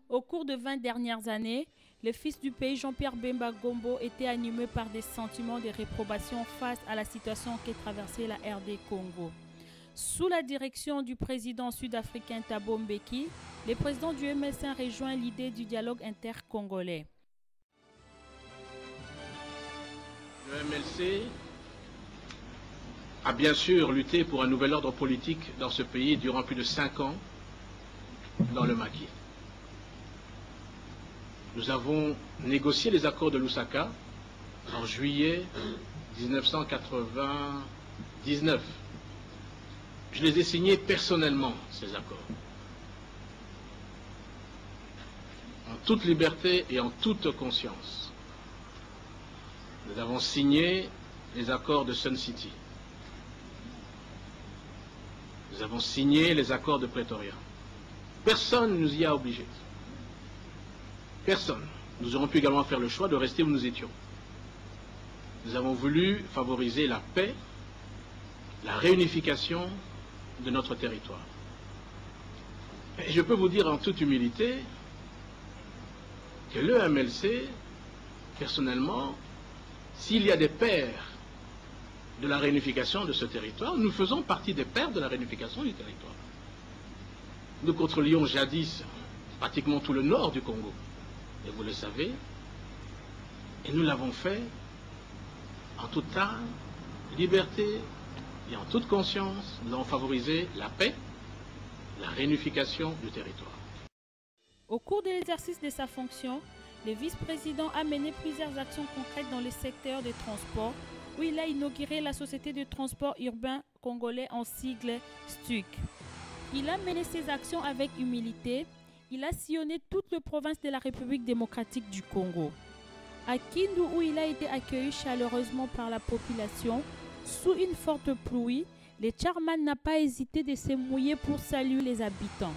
Au cours de 20 dernières années, le fils du pays Jean-Pierre Bemba Gombo était animé par des sentiments de réprobation face à la situation qu'est traversée la RD Congo. Sous la direction du président sud-africain Thabo Mbeki, le président du MLC rejoint l'idée du dialogue intercongolais. Le MLC a bien sûr lutté pour un nouvel ordre politique dans ce pays durant plus de 5 ans dans le maquis. Nous avons négocié les accords de Lusaka en juillet 1999. Je les ai signés personnellement, ces accords. En toute liberté et en toute conscience. Nous avons signé les accords de Sun City. Nous avons signé les accords de Pretoria. Personne ne nous y a obligés. Personne. Nous aurions pu également faire le choix de rester où nous étions. Nous avons voulu favoriser la paix, la réunification de notre territoire. Et je peux vous dire en toute humilité que le MLC, personnellement, s'il y a des pères de la réunification de ce territoire, nous faisons partie des pères de la réunification du territoire. Nous contrôlions jadis pratiquement tout le nord du Congo. Et vous le savez, et nous l'avons fait en toute âme, liberté et en toute conscience. Nous avons favorisé la paix, la réunification du territoire. Au cours de l'exercice de sa fonction, le vice-président a mené plusieurs actions concrètes dans le secteur des transports, où il a inauguré la Société de transport urbain congolais en sigle STUC. Il a mené ses actions avec humilité. Il a sillonné toute la province de la République démocratique du Congo. À Kindu, où il a été accueilli chaleureusement par la population, sous une forte pluie, le chairman n'a pas hésité de se mouiller pour saluer les habitants.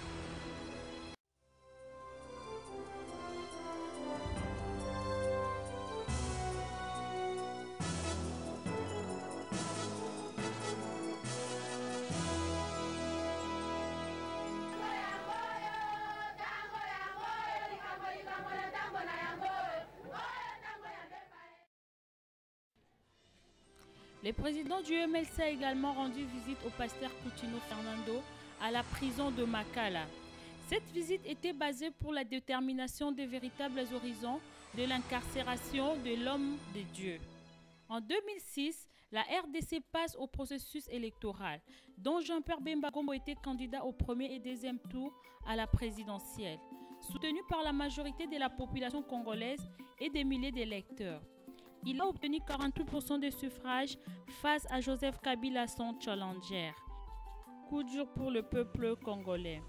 Le président du MLC a également rendu visite au pasteur Coutinho Fernando à la prison de Makala. Cette visite était basée pour la détermination des véritables horizons de l'incarcération de l'homme de Dieu. En 2006, la RDC passe au processus électoral, dont Jean-Pierre Bemba Gombo était candidat au premier et deuxième tour à la présidentielle, soutenu par la majorité de la population congolaise et des milliers d'électeurs. Il a obtenu 48% des suffrages face à Joseph Kabila, son challenger. Coup dur pour le peuple congolais.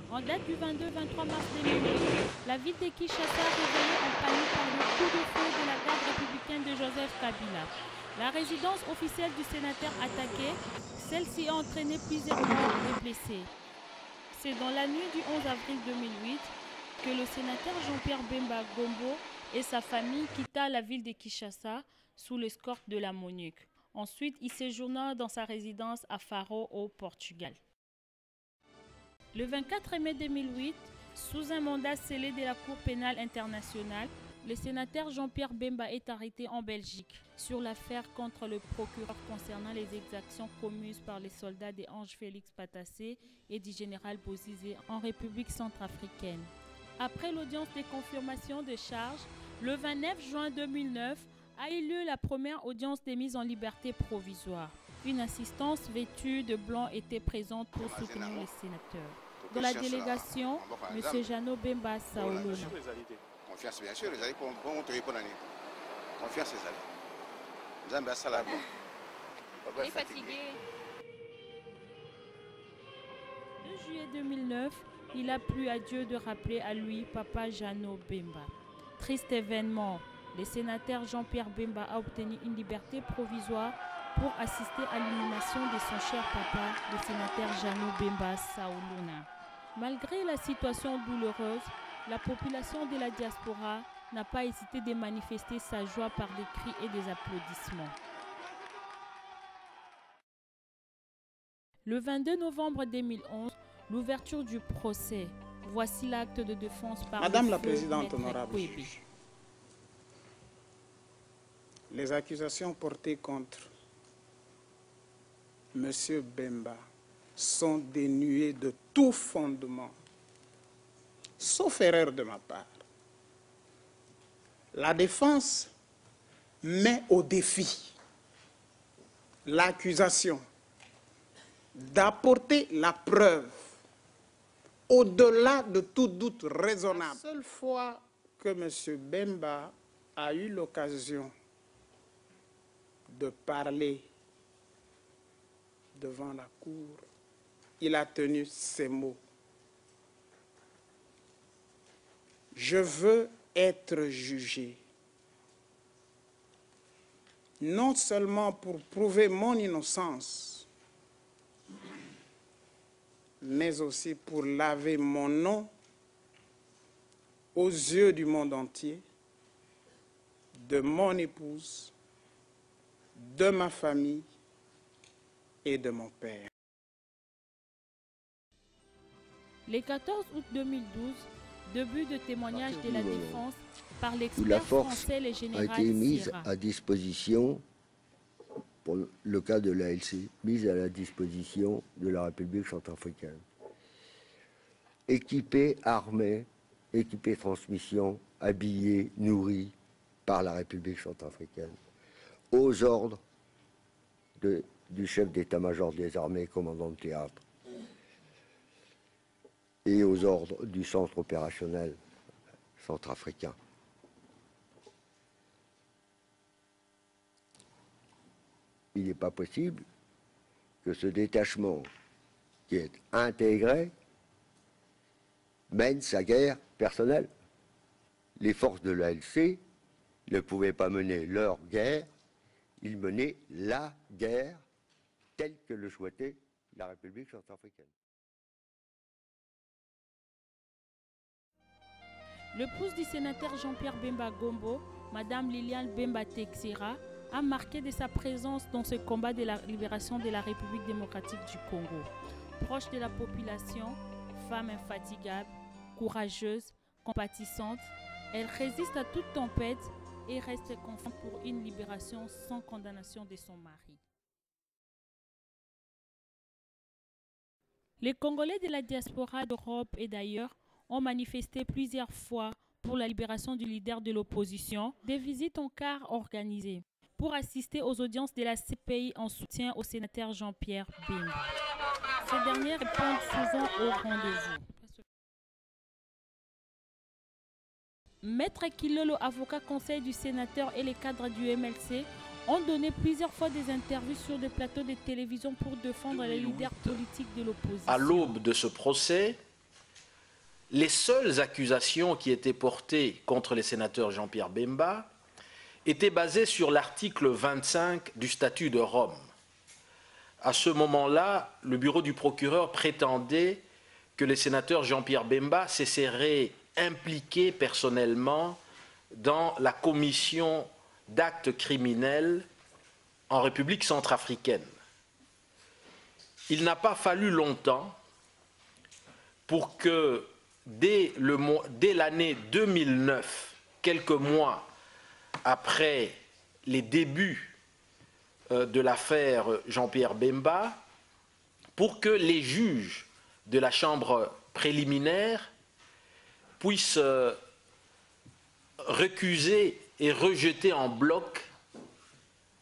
En date du 22-23 mars 2008, la ville de Kinshasa a réveillée en panique par le coup de feu de la garde républicaine de Joseph Kabila. La résidence officielle du sénateur attaquée, celle-ci a entraîné plusieurs morts et blessés. C'est dans la nuit du 11 avril 2008 que le sénateur Jean-Pierre Bemba Gombo et sa famille quitta la ville de Kinshasa sous l'escorte de la MONUC. Ensuite, il séjourna dans sa résidence à Faro au Portugal. Le 24 mai 2008, sous un mandat scellé de la Cour pénale internationale, le sénateur Jean-Pierre Bemba est arrêté en Belgique sur l'affaire contre le procureur concernant les exactions commises par les soldats de Ange Félix Patassé et du général Bozizé en République centrafricaine. Après l'audience de confirmation de charges, le 29 juin 2009 a eu lieu la première audience de mise en liberté provisoire. Une assistance vêtue de blanc était présente pour soutenir les sénateurs. Dans la délégation, M. Jeannot Bemba Saolona. Confiance, bien sûr, les alliés pour montrer pour l'année. Confiance, les alliés. Nous avons ça là-bas. Il est fatigué. Le juillet 2009, il a plu à Dieu de rappeler à lui Papa Jeannot Bemba. Triste événement, le sénateur Jean-Pierre Bemba a obtenu une liberté provisoire pour assister à l'inhumation de son cher papa, le sénateur Jeannot Bemba Saolona. Malgré la situation douloureuse, la population de la diaspora n'a pas hésité de manifester sa joie par des cris et des applaudissements. Le 22 novembre 2011, l'ouverture du procès. Voici l'acte de défense par Madame la le feu Présidente, Maître honorable Kouébi. juge, les accusations portées contre M. Bemba sont dénuées de tout fondement, sauf erreur de ma part. La défense met au défi l'accusation d'apporter la preuve au-delà de tout doute raisonnable. La seule fois que M. Bemba a eu l'occasion de parler devant la cour, il a tenu ces mots. Je veux être jugé, non seulement pour prouver mon innocence, mais aussi pour laver mon nom aux yeux du monde entier, de mon épouse, de ma famille et de mon père. Le 14 août 2012, début de témoignage de la défense par où la l'expert force français le a général été mise Sierra. à disposition, pour le cas de l'ALC, mise à la disposition de la République centrafricaine. Équipée, armée, équipée transmission, habillée, nourrie par la République centrafricaine, aux ordres du chef d'état-major des armées, commandant de théâtre, et aux ordres du centre opérationnel centrafricain. Il n'est pas possible que ce détachement qui est intégré mène sa guerre personnelle. Les forces de l'ALC ne pouvaient pas mener leur guerre, ils menaient la guerre telle que le souhaitait la République centrafricaine. L'épouse du sénateur Jean-Pierre Bemba Gombo, Madame Liliane Bemba Texera, a marqué de sa présence dans ce combat de la libération de la République démocratique du Congo. Proche de la population, femme infatigable, courageuse, compatissante, elle résiste à toute tempête et reste confiante pour une libération sans condamnation de son mari. Les Congolais de la diaspora d'Europe et d'ailleurs ont manifesté plusieurs fois pour la libération du leader de l'opposition, des visites ont car organisées pour assister aux audiences de la CPI en soutien au sénateur Jean-Pierre Bemba. Ces derniers répondent souvent au rendez-vous. Maître Kilolo, avocat conseil du sénateur et les cadres du MLC, ont donné plusieurs fois des interviews sur des plateaux de télévision pour défendre les leaders politiques de l'opposition. À l'aube de ce procès, les seules accusations qui étaient portées contre le sénateur Jean-Pierre Bemba étaient basées sur l'article 25 du statut de Rome. À ce moment-là, le bureau du procureur prétendait que le sénateur Jean-Pierre Bemba se serait impliqué personnellement dans la commission d'actes criminels en République centrafricaine. Il n'a pas fallu longtemps pour que, dès l'année 2009, quelques mois après les débuts de l'affaire Jean-Pierre Bemba, pour que les juges de la chambre préliminaire puissent récuser et rejeter en bloc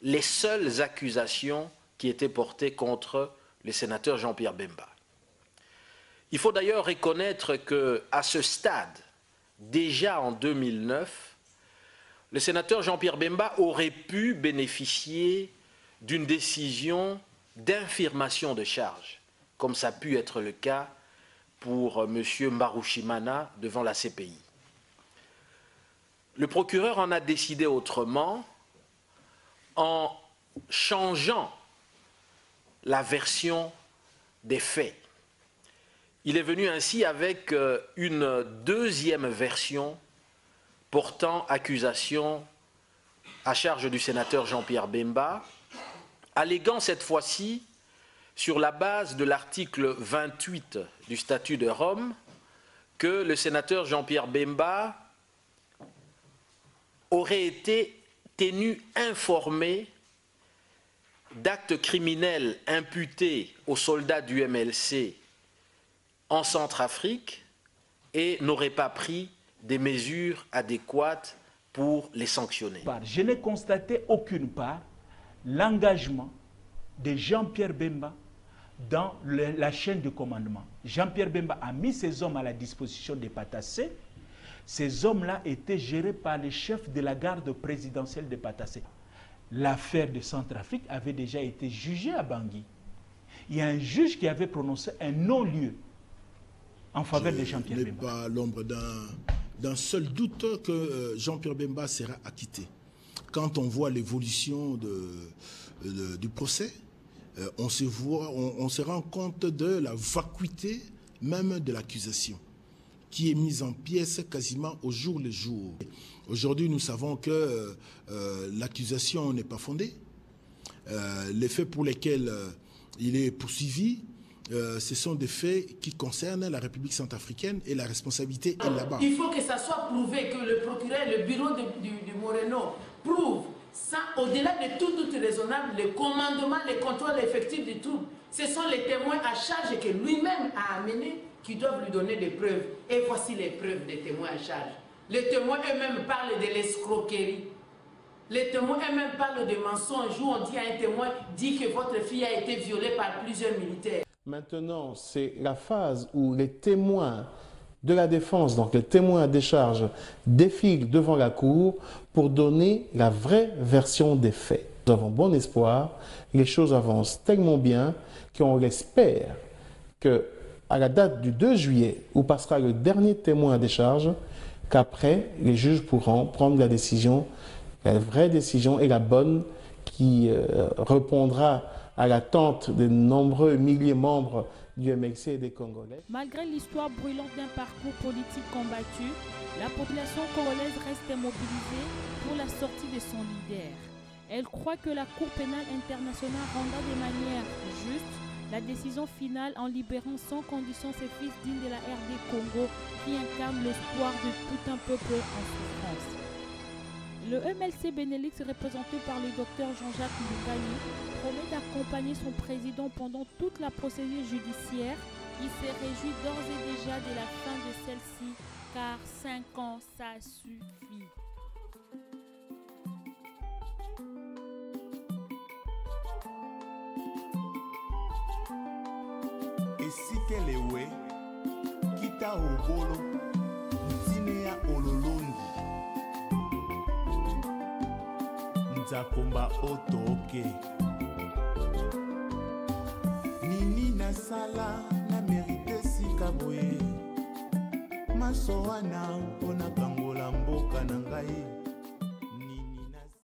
les seules accusations qui étaient portées contre le sénateur Jean-Pierre Bemba. Il faut d'ailleurs reconnaître qu'à ce stade, déjà en 2009, le sénateur Jean-Pierre Bemba aurait pu bénéficier d'une décision d'infirmation de charge, comme ça a pu être le cas pour M. Mbarushimana devant la CPI. Le procureur en a décidé autrement en changeant la version des faits. Il est venu ainsi avec une deuxième version portant accusation à charge du sénateur Jean-Pierre Bemba, alléguant cette fois-ci sur la base de l'article 28 du statut de Rome, que le sénateur Jean-Pierre Bemba aurait été tenu informé d'actes criminels imputés aux soldats du MLC en Centrafrique et n'aurait pas pris des mesures adéquates pour les sanctionner. Je n'ai constaté aucune part l'engagement de Jean-Pierre Bemba dans la chaîne de commandement. Jean-Pierre Bemba a mis ses hommes à la disposition des Patassés. Ces hommes-là étaient gérés par les chefs de la garde présidentielle de Patassé. L'affaire de Centrafrique avait déjà été jugée à Bangui. Il y a un juge qui avait prononcé un non-lieu en faveur de Jean-Pierre Bemba. Je n'ai pas l'ombre d'un seul doute que Jean-Pierre Bemba sera acquitté. Quand on voit l'évolution du procès, on se rend compte de la vacuité même de l'accusation, qui est mise en pièces quasiment au jour le jour. Aujourd'hui, nous savons que l'accusation n'est pas fondée. Les faits pour lesquels il est poursuivi, ce sont des faits qui concernent la République centrafricaine et la responsabilité est là-bas. Il faut que ça soit prouvé, que le procureur, le bureau du Moreno prouve, au-delà de tout doute raisonnable, le commandement, le contrôle effectif des troupes. Ce sont les témoins à charge que lui-même a amenés qui doivent lui donner des preuves. Et voici les preuves des témoins à charge. Les témoins eux-mêmes parlent de l'escroquerie. Les témoins eux-mêmes parlent de mensonges où on dit à un témoin, dit que votre fille a été violée par plusieurs militaires. Maintenant, c'est la phase où les témoins de la défense, donc les témoins à décharge, défilent devant la cour pour donner la vraie version des faits. Nous avons bon espoir, les choses avancent tellement bien qu'on espère que à la date du 2 juillet, où passera le dernier témoin à décharge, qu'après, les juges pourront prendre la décision, la vraie décision et la bonne qui répondra à l'attente des nombreux milliers de membres du MLC et des Congolais. Malgré l'histoire brûlante d'un parcours politique combattu, la population congolaise reste mobilisée pour la sortie de son leader. Elle croit que la Cour pénale internationale rendra de manière juste la décision finale en libérant sans condition ces fils dignes de la RD Congo qui incarnent l'espoir de tout un peuple en souffrance. Le MLC Benelux, représenté par le docteur Jean-Jacques Lukani, promet d'accompagner son président pendant toute la procédure judiciaire. Il se réjouit d'ores et déjà de la fin de celle-ci, car 5 ans, ça suffit. Esikelewe kita obolo ntineya ololongi nzakomba otoke nini nasala na merite sika boye maso wana